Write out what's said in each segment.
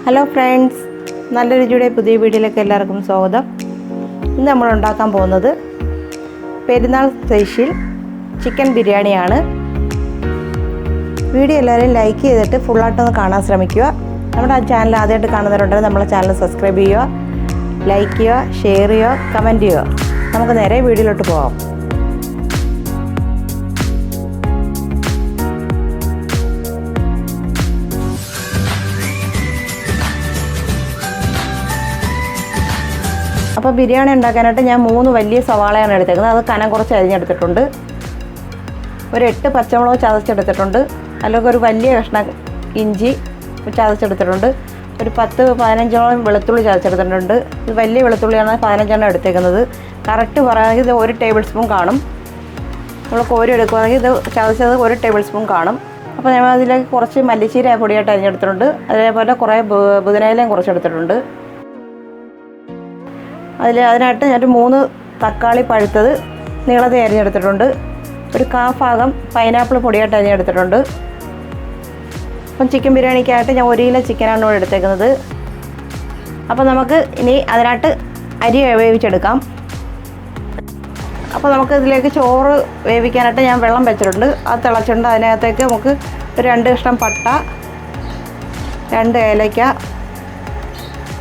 Hello friends, നല്ല രുചിയുടെ പുതിയ വീഡിയോയിലേക്ക് എല്ലാവർക്കും സ്വാഗതം. ഇന്ന് നമ്മൾ ഉണ്ടാക്കാൻ പോകുന്നത് പെരുന്നാൾ സ്പെഷ്യൽ ചിക്കൻ ബിരിയാണിയാണ്. വീഡിയോ എല്ലാവരും ലൈക്ക് ചെയ്തിട്ട് ഫുള്ളായിട്ടൊന്ന് കാണാൻ ശ്രമിക്കുക. നമ്മുടെ ചാനൽ ആദ്യമായിട്ട് കാണുന്നവരുണ്ടെങ്കിൽ നമ്മളെ ചാനൽ സബ്സ്ക്രൈബ് ചെയ്യുക, ലൈക്ക് ചെയ്യുക, ഷെയർ ചെയ്യുക, കമൻറ്റ് ചെയ്യുക. നമുക്ക് നേരെ വീഡിയോയിലോട്ട് പോകാം. അപ്പോൾ ബിരിയാണി ഉണ്ടാക്കാനായിട്ട് ഞാൻ 3 വലിയ സവാളയാണ് എടുത്തേക്കുന്നത്. അത് കനം കുറച്ച് അരിഞ്ഞെടുത്തിട്ടുണ്ട്. ഒരു 8 പച്ചമുളക് ചതച്ചെടുത്തിട്ടുണ്ട്. അല്ലെങ്കിൽ ഒരു വലിയ കഷ്ണം ഇഞ്ചി ചതച്ചെടുത്തിട്ടുണ്ട്. ഒരു 10-15 വെളുത്തുള്ളി ചതച്ചെടുത്തിട്ടുണ്ട്. ഇത് വലിയ വെളുത്തുള്ളിയാണ് 15 എടുത്തേക്കുന്നത്. കറക്റ്റ് പറയുകയാണെങ്കിൽ ഇത് 1 ടേബിൾ സ്പൂൺ കാണും. നമ്മൾ കോരി എടുക്കുകയാണെങ്കിൽ ഇത് ചതച്ചത് 1 ടേബിൾ സ്പൂൺ കാണും. അപ്പോൾ ഞാൻ അതിലേക്ക് കുറച്ച് മല്ലിച്ചീര പൊടിയായിട്ട് അരിഞ്ഞെടുത്തിട്ടുണ്ട്. അതേപോലെ കുറേ പുതിനയിലയും കുറച്ചെടുത്തിട്ടുണ്ട്. അതിനായിട്ട് ഞാൻ 3 തക്കാളി പഴുത്തത് നീളത്തിൽ അരിഞ്ഞെടുത്തിട്ടുണ്ട്. ഒരു 1/4 ഭാഗം പൈനാപ്പിൾ പൊടിയായിട്ട് അരിഞ്ഞെടുത്തിട്ടുണ്ട്. അപ്പം ചിക്കൻ ബിരിയാണിക്കായിട്ട് ഞാൻ 1 കിലോ ചിക്കനാണ് ഇവിടെ എടുത്തേക്കുന്നത്. അപ്പോൾ നമുക്ക് ഇനി അതിനായിട്ട് അരി വേവിച്ചെടുക്കാം. അപ്പോൾ നമുക്ക് ഇതിലേക്ക് ചോറ് വേവിക്കാനായിട്ട് ഞാൻ വെള്ളം വെച്ചിട്ടുണ്ട്. അത് തിളച്ചിട്ടുണ്ട്. അതിനകത്തേക്ക് നമുക്ക് ഒരു 2 കഷ്ണം പട്ട, 2 ഏലയ്ക്ക,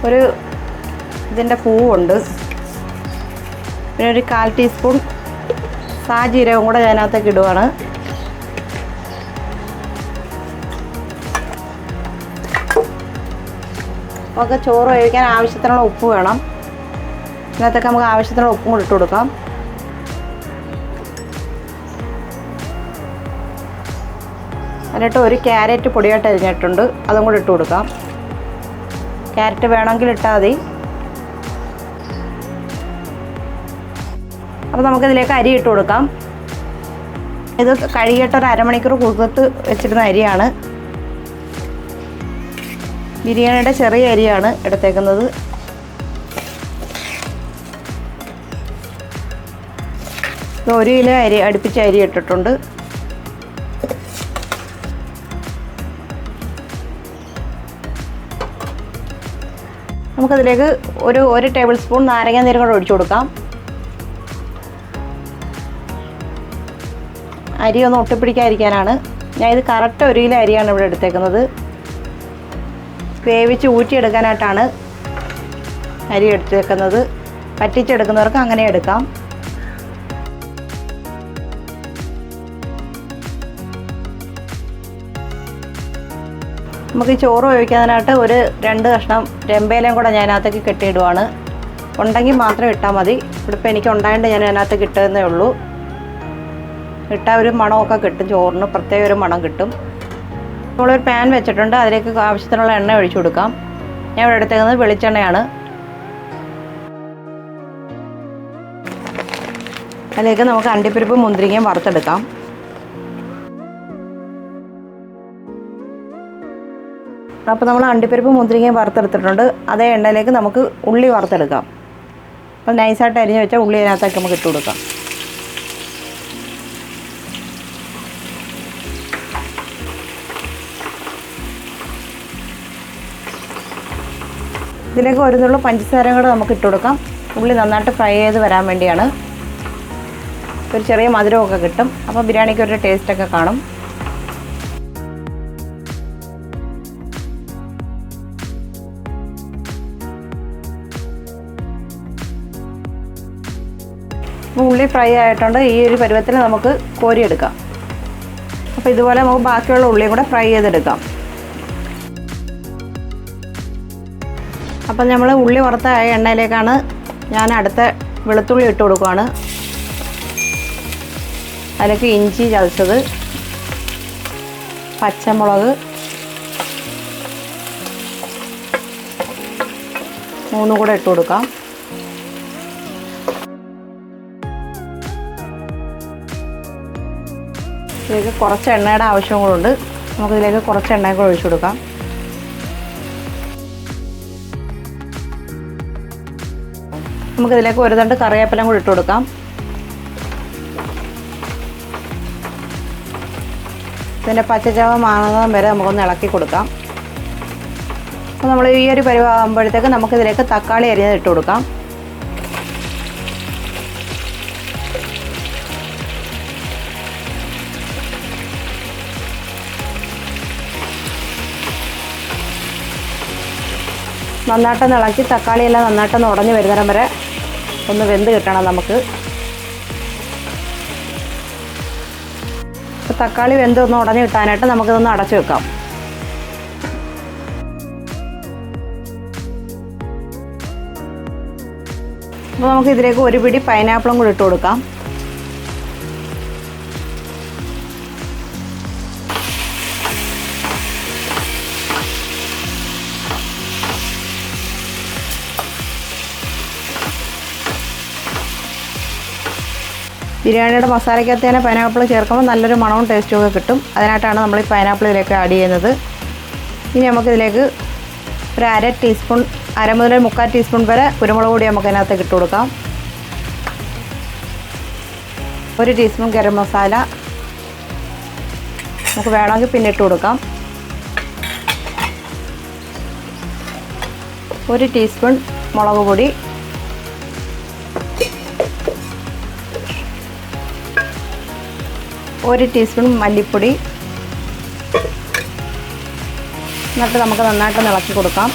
ഒരു ഇതിൻ്റെ പൂവുണ്ട്, പിന്നെ ഒരു 1/4 ടീസ്പൂൺ സാജീരകം കൂടെ അതിനകത്തേക്ക് ഇടുവാണ്. നമുക്ക് ചോറ് വേവിക്കാൻ ആവശ്യത്തിനുള്ള ഉപ്പ് വേണം. ഇതിനകത്തൊക്കെ നമുക്ക് ആവശ്യത്തിനുള്ള ഉപ്പും കൂടി ഇട്ട് കൊടുക്കാം. എന്നിട്ട് ഒരു ക്യാരറ്റ് പൊടിയായിട്ട് അരിഞ്ഞിട്ടുണ്ട്, അതും കൂടി ഇട്ട് കൊടുക്കാം. ക്യാരറ്റ് വേണമെങ്കിൽ ഇട്ടാൽ മതി. അപ്പോൾ നമുക്കിതിലേക്ക് അരി ഇട്ട് കൊടുക്കാം. ഇത് കഴുകിയിട്ട് ഒരു അരമണിക്കൂർ കുതിർത്ത് വെച്ചിരുന്ന അരിയാണ്. ബിരിയാണിയുടെ ചെറിയ അരിയാണ് എടുത്തേക്കുന്നത്. ഇത് 1 കിലോ അരി അടുപ്പിച്ച് അരി ഇട്ടിട്ടുണ്ട്. നമുക്കതിലേക്ക് ഒരു ടേബിൾ സ്പൂൺ നാരങ്ങ നീരും കൂടെ ഒഴിച്ചു കൊടുക്കാം. അരി ഒന്ന് ഒട്ടിപ്പിടിക്കാതിരിക്കാനാണ്. ഞാൻ ഇത് കറക്റ്റ് 1 കിലോ അരിയാണ് ഇവിടെ എടുത്തേക്കുന്നത്. വേവിച്ച് ഊറ്റിയെടുക്കാനായിട്ടാണ് അരി എടുത്തേക്കുന്നത്. പറ്റിച്ചെടുക്കുന്നവർക്ക് അങ്ങനെ എടുക്കാം. നമുക്ക് ഈ ചോറ് വേവിക്കാനായിട്ട് ഒരു 2 കഷ്ണം രമ്പയിലയും കൂടെ ഞാൻ അതിനകത്തേക്ക് കെട്ടിയിടുവാണ്. ഉണ്ടെങ്കിൽ മാത്രം ഇട്ടാൽ മതി. ഇവിടെ ഇപ്പോൾ എനിക്ക് ഉണ്ടായതുകൊണ്ട് ഞാൻ അതിനകത്തേക്ക് ഇട്ടതെന്നേ ഉള്ളൂ. ഇട്ടാൽ ഒരു മണമൊക്കെ കിട്ടും, ചോറിന് പ്രത്യേക ഒരു മണം കിട്ടും. നമ്മളൊരു പാൻ വെച്ചിട്ടുണ്ട്. അതിലേക്ക് ആവശ്യത്തിനുള്ള എണ്ണ ഒഴിച്ചു കൊടുക്കാം. ഞാൻ ഇവിടെ എടുത്തേക്കുന്നത് വെളിച്ചെണ്ണയാണ്. അതിലേക്ക് നമുക്ക് അണ്ടിപ്പരിപ്പ് മുന്തിരിങ്ങയും വറുത്തെടുക്കാം. അപ്പോൾ നമ്മൾ അണ്ടിപ്പരിപ്പ് മുന്തിരിങ്ങയും വറുത്തെടുത്തിട്ടുണ്ട്. അതേ എണ്ണയിലേക്ക് നമുക്ക് ഉള്ളി വറുത്തെടുക്കാം. അപ്പോൾ നൈസായിട്ട് അരിഞ്ഞ് വെച്ചാൽ ഉള്ളി അതിനകത്തേക്ക് നമുക്ക് ഇട്ട് കൊടുക്കാം. ഇതിലേക്ക് ഒരു നുള്ളു പഞ്ചസാരയും കൂടെ നമുക്ക് ഇട്ട് കൊടുക്കാം. ഉള്ളി നന്നായിട്ട് ഫ്രൈ ചെയ്ത് വരാൻ വേണ്ടിയാണ്. ഒരു ചെറിയ മധുരമൊക്കെ കിട്ടും. അപ്പോൾ ബിരിയാണിക്ക് ഒരു ടേസ്റ്റൊക്കെ കാണും. അപ്പോൾ ഉള്ളി ഫ്രൈ ആയിട്ടുണ്ട്. ഈ ഒരു പരുവത്തിൽ നമുക്ക് കോരിയെടുക്കാം. അപ്പോൾ ഇതുപോലെ നമുക്ക് ബാക്കിയുള്ള ഉള്ളിയും കൂടെ ഫ്രൈ ചെയ്തെടുക്കാം. അപ്പം നമ്മൾ ഉള്ളി വറുത്ത എണ്ണയിലേക്കാണ് ഞാൻ അടുത്ത വെളുത്തുള്ളി ഇട്ട് കൊടുക്കുകയാണ്. അതിലേക്ക് ഇഞ്ചി ചതച്ചത്, പച്ചമുളക് 3 കൂടെ ഇട്ട് കൊടുക്കാം. ഇതിലേക്ക് കുറച്ച് എണ്ണയുടെ ആവശ്യം കൂടെ. നമുക്കിതിലേക്ക് കുറച്ച് എണ്ണയും കൂടെ ഒഴിച്ചു കൊടുക്കാം. നമുക്കിതിലേക്ക് ഒരു തണ്ട് കറിവേപ്പിലയും കൂടി ഇട്ട് കൊടുക്കാം. ഇതിൻ്റെ പച്ചച്ചവ മാങ്ങുന്നതും വരെ നമുക്കൊന്ന് ഇളക്കി കൊടുക്കാം. അപ്പോൾ നമ്മൾ ഈ ഒരു പരുവാകുമ്പോഴത്തേക്ക് നമുക്കിതിലേക്ക് തക്കാളി അരിഞ്ഞത് ഇട്ട് കൊടുക്കാം. നന്നായിട്ടൊന്ന് ഇളക്കി തക്കാളിയെല്ലാം നന്നായിട്ടൊന്ന് ഉടഞ്ഞ് വരുന്നിടം വരെ ഒന്ന് വെന്ത് കിട്ടണം നമുക്ക്. അപ്പോൾ തക്കാളി വെന്ത് ഒന്ന് ഉടഞ്ഞ് കിട്ടാനായിട്ട് നമുക്കിതൊന്ന് അടച്ചു വെക്കാം. അപ്പോൾ നമുക്ക് ഇതിലേക്ക് ഒരു പിടി പൈനാപ്പിളും കൂടി ഇട്ട് കൊടുക്കാം. ബിരിയാണിയുടെ മസാലയ്ക്കകത്ത് തന്നെ പൈനാപ്പിൾ ചേർക്കുമ്പോൾ നല്ലൊരു മണവും ടേസ്റ്റും ഒക്കെ കിട്ടും. അതിനായിട്ടാണ് നമ്മൾ ഈ പൈനാപ്പിൾ ഇതിലേക്ക് ആഡ് ചെയ്യുന്നത്. ഇനി നമുക്കിതിലേക്ക് ഒരു അര മുതൽ 3/4 ടീസ്പൂൺ വരെ കുരുമുളക് പൊടി നമുക്ക് അതിനകത്തേക്ക് ഇട്ട് കൊടുക്കാം. 1 ടീസ്പൂൺ ഗരം മസാല നമുക്ക് വേണമെങ്കിൽ പിന്നെ ഇട്ട് കൊടുക്കാം. 1 ടീസ്പൂൺ മുളക് പൊടി, 1 ടീസ്പൂൺ മല്ലിപ്പൊടി. എന്നിട്ട് നമുക്ക് നന്നായിട്ട് ഇളക്കി കൊടുക്കാം.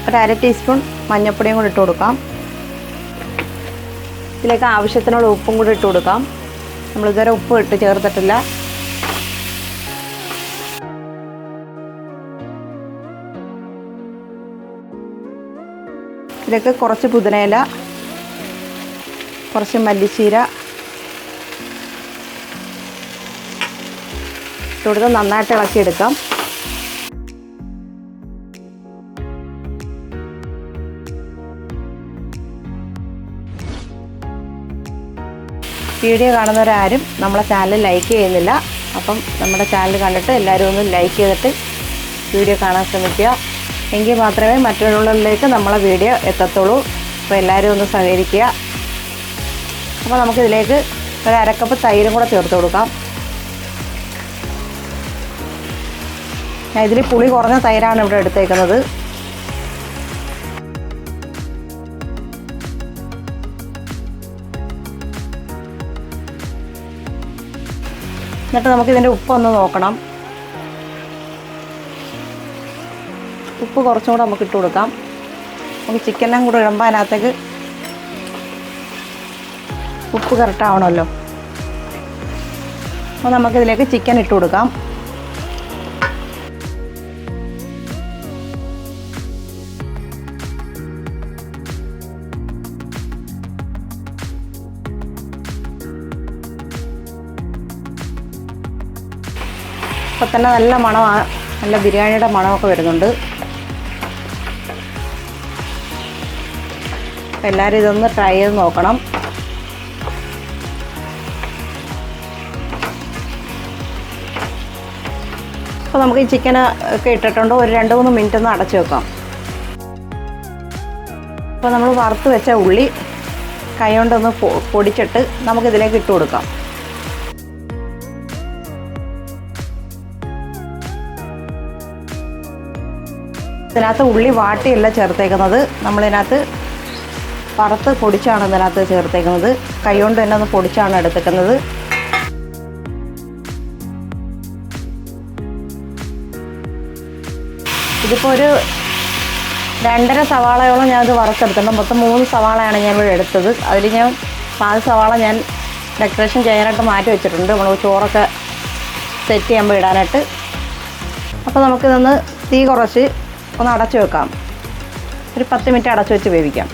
ഒരു അര ടീസ്പൂൺ മഞ്ഞൾപ്പൊടിയും കൂടി ഇട്ട് കൊടുക്കാം. ഇതിലേക്ക് ആവശ്യത്തിനുള്ള ഉപ്പും കൂടി ഇട്ട് കൊടുക്കാം. നമ്മളിതുവരെ ഉപ്പ് ഇട്ട് ചേർത്തിട്ടില്ല. ഇതിലേക്ക് കുറച്ച് പുതിനയില, കുറച്ച് മല്ലിച്ചീര ഇട്ട് കൊടുത്ത് നന്നായിട്ട് ഇളക്കിയെടുക്കാം. വീഡിയോ കാണുന്നവരാരും നമ്മളെ ചാനൽ ലൈക്ക് ചെയ്യുന്നില്ല. അപ്പം നമ്മുടെ ചാനൽ കണ്ടിട്ട് എല്ലാവരും ഒന്ന് ലൈക്ക് ചെയ്തിട്ട് വീഡിയോ കാണാൻ ശ്രമിക്കുക. എങ്കിൽ മാത്രമേ മറ്റുള്ളവരിലേക്ക് നമ്മളെ വീഡിയോ എത്തത്തുള്ളൂ. അപ്പോൾ എല്ലാവരും ഒന്ന് സഹകരിക്കുക. അപ്പോൾ നമുക്കിതിലേക്ക് ഒരു അരക്കപ്പ് തൈരും കൂടെ ചേർത്ത് കൊടുക്കാം. ഞാൻ ഇതിൽ പുളി കുറഞ്ഞ തൈരാണ് ഇവിടെ എടുത്തേക്കുന്നത്. എന്നിട്ട് നമുക്കിതിൻ്റെ ഉപ്പൊന്ന് നോക്കണം. ഉപ്പ് കുറച്ചും കൂടെ നമുക്ക് ഇട്ട് കൊടുക്കാം. നമുക്ക് ചിക്കനെല്ലാം കൂടെ ഇടുമ്പോൾ അതിനകത്തേക്ക് ഉപ്പ് കറക്റ്റാവണമല്ലോ. അപ്പോൾ നമുക്കിതിലേക്ക് ചിക്കൻ ഇട്ട് കൊടുക്കാം. അപ്പോൾ തന്നെ നല്ല മണമാണ്, നല്ല ബിരിയാണിയുടെ മണമൊക്കെ വരുന്നുണ്ട്. അപ്പോൾ എല്ലാവരും ഇതൊന്ന് ട്രൈ ചെയ്ത് നോക്കണം. അപ്പോൾ നമുക്ക് ഈ ചിക്കൻ ഒക്കെ ഇട്ടിട്ടുണ്ട്. ഒരു 2-3 മിനിറ്റ് ഒന്ന് അടച്ചു വെക്കാം. അപ്പോൾ നമ്മൾ വറുത്ത് വെച്ച ഉള്ളി കൈ കൊണ്ടൊന്ന് പൊടിച്ചിട്ട് നമുക്കിതിലേക്ക് ഇട്ട് കൊടുക്കാം. ഇതിനകത്ത് ഉള്ളി വാട്ടിയല്ല ചേർത്തേക്കുന്നത്, നമ്മളിതിനകത്ത് വറുത്ത് പൊടിച്ചാണ് ഇതിനകത്ത് ചേർത്തേക്കുന്നത്. കൈ കൊണ്ട് തന്നെ ഒന്ന് പൊടിച്ചാണ് എടുത്തേക്കുന്നത്. ഇതിപ്പോൾ ഒരു 2.5 സവാളയോളം ഞാനത് വറുത്തെടുത്തിട്ടുണ്ട്. മൊത്തം 3 സവാളയാണ് ഞാൻ ഇവിടെ എടുത്തത്. അതിൽ ഞാൻ 4 സവാള ഞാൻ ഡെക്കറേഷൻ ചെയ്യാനായിട്ട് മാറ്റി വെച്ചിട്ടുണ്ട്, നമ്മൾ ചോറൊക്കെ സെറ്റ് ചെയ്യുമ്പോൾ ഇടാനായിട്ട്. അപ്പോൾ നമുക്കിതൊന്ന് തീ കുറച്ച് ഒന്ന് അടച്ചു വെക്കാം. ഒരു 10 മിനിറ്റ് അടച്ചു വെച്ച് വേവിക്കാം.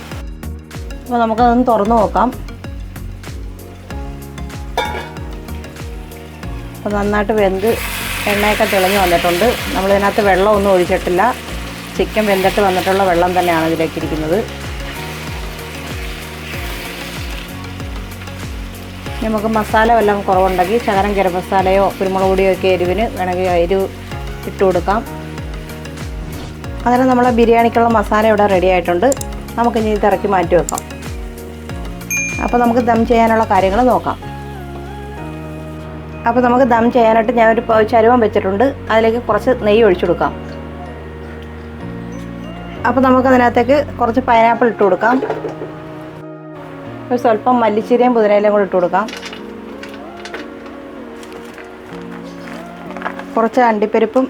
അപ്പോൾ നമുക്കതൊന്ന് തുറന്ന് നോക്കാം. അപ്പോൾ നന്നായിട്ട് വെന്ത് എണ്ണയൊക്കെ തെളിഞ്ഞ് വന്നിട്ടുണ്ട്. നമ്മളിതിനകത്ത് വെള്ളമൊന്നും ഒഴിച്ചിട്ടില്ല. ചിക്കൻ വെന്തിട്ട് വന്നിട്ടുള്ള വെള്ളം തന്നെയാണ് ഇതിലേക്ക് ഇരിക്കുന്നത്. നമുക്ക് മസാല വല്ലതും കുറവുണ്ടെങ്കിൽ ശകലം ഗരം മസാലയോ കുരുമുളക് പൊടിയോ ഒക്കെ എരിവിന് വേണമെങ്കിൽ എരിവ് ഇട്ട് കൊടുക്കാം. അങ്ങനെ നമ്മളെ ബിരിയാണിക്കുള്ള മസാല ഇവിടെ റെഡി ആയിട്ടുണ്ട്. നമുക്കിനി ഇത് ഇറക്കി മാറ്റി വെക്കാം. അപ്പോൾ നമുക്ക് ദം ചെയ്യാനുള്ള കാര്യങ്ങൾ നോക്കാം. അപ്പോൾ നമുക്ക് ദം ചെയ്യാനായിട്ട് ഞാനൊരു ചരുവം വെച്ചിട്ടുണ്ട്. അതിലേക്ക് കുറച്ച് നെയ്യ് ഒഴിച്ചു കൊടുക്കാം. അപ്പോൾ നമുക്കതിനകത്തേക്ക് കുറച്ച് പൈനാപ്പിൾ ഇട്ട് കൊടുക്കാം. ഒരു സ്വല്പം മല്ലിച്ചീരയും പുതിനയിലയും കൂടി ഇട്ട് കൊടുക്കാം. കുറച്ച് അണ്ടിപ്പരിപ്പും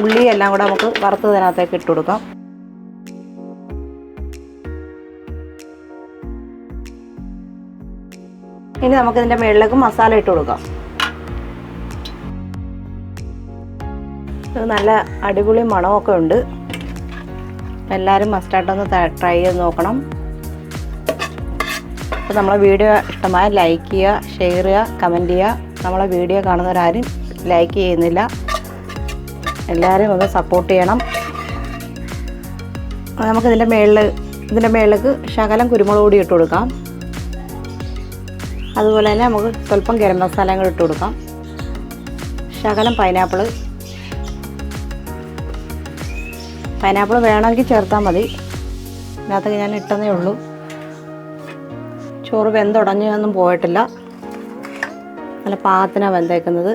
ഉള്ളിയും എല്ലാം കൂടെ നമുക്ക് വറുത്തതിനകത്തേക്ക് ഇട്ട് കൊടുക്കാം. ഇനി നമുക്കിതിൻ്റെ മുകളിലേക്ക് മസാല ഇട്ട് കൊടുക്കാം. ഇത് നല്ല അടിപൊളി മണമൊക്കെ ഉണ്ട്. എല്ലാവരും മസ്റ്റായിട്ടൊന്ന് ട്രൈ ചെയ്ത് നോക്കണം. അപ്പോൾ നമ്മളെ വീഡിയോ ഇഷ്ടമായ ലൈക്ക് ചെയ്യുക, ഷെയർ ചെയ്യുക, കമൻറ്റ് ചെയ്യുക. നമ്മളെ വീഡിയോ കാണുന്നവരാരും ലൈക്ക് ചെയ്യുന്നില്ല. എല്ലാവരും ഒന്ന് സപ്പോർട്ട് ചെയ്യണം. നമുക്കിതിൻ്റെ മുകളിലേക്ക് ശകലം കുരുമുളക് പൊടി ഇട്ട് കൊടുക്കാം. അതുപോലെ തന്നെ നമുക്ക് സ്വല്പം ഗരം മസാലയും കൂടി ഇട്ട് കൊടുക്കാം. ശകലം പൈനാപ്പിൾ വേണമെങ്കിൽ ചേർത്താൽ മതി. ഇതിനകത്തൊക്കെ ഞാൻ ഇട്ടതേ ഉള്ളൂ. ചോറ് വെന്തുടഞ്ഞൊന്നും പോയിട്ടില്ല. നല്ല പാകത്തിനാണ് വെന്തേക്കുന്നത്.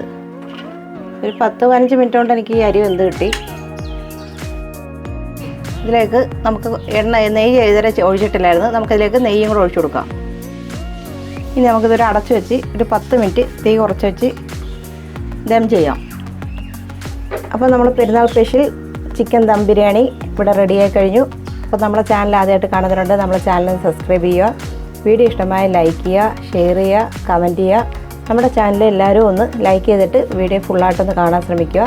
ഒരു 10-15 മിനിറ്റ് കൊണ്ട് എനിക്ക് ഈ അരി വെന്ത് കിട്ടി. ഇതിലേക്ക് നമുക്ക് നെയ്യ് ഇതുവരെ ഒഴിച്ചിട്ടില്ലായിരുന്നു. നമുക്കിതിലേക്ക് നെയ്യും കൂടെ ഒഴിച്ചു കൊടുക്കാം. ഇനി നമുക്കിതൊരു അടച്ച് വെച്ച് ഒരു 10 മിനിറ്റ് തീ കുറച്ച് വെച്ച് ദം ചെയ്യാം. അപ്പോൾ നമ്മൾ പെരുന്നാൾ സ്പെഷ്യൽ ചിക്കൻ ദം ബിരിയാണി ഇവിടെ റെഡിയായി കഴിഞ്ഞു. അപ്പോൾ നമ്മളെ ചാനൽ ആദ്യമായിട്ട് കാണുന്നവരുണ്ട്, നമ്മളെ ചാനൽ സബ്സ്ക്രൈബ് ചെയ്യുക. വീഡിയോ ഇഷ്ടമായി ലൈക്ക് ചെയ്യുക, ഷെയർ ചെയ്യുക, കമൻറ്റ് ചെയ്യുക. നമ്മുടെ ചാനൽ എല്ലാവരും ഒന്ന് ലൈക്ക് ചെയ്തിട്ട് വീഡിയോ ഫുള്ളായിട്ടൊന്ന് കാണാൻ ശ്രമിക്കുക.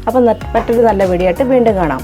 അപ്പോൾ മറ്റൊരു നല്ല വീഡിയോ ആയിട്ട് വീണ്ടും കാണാം.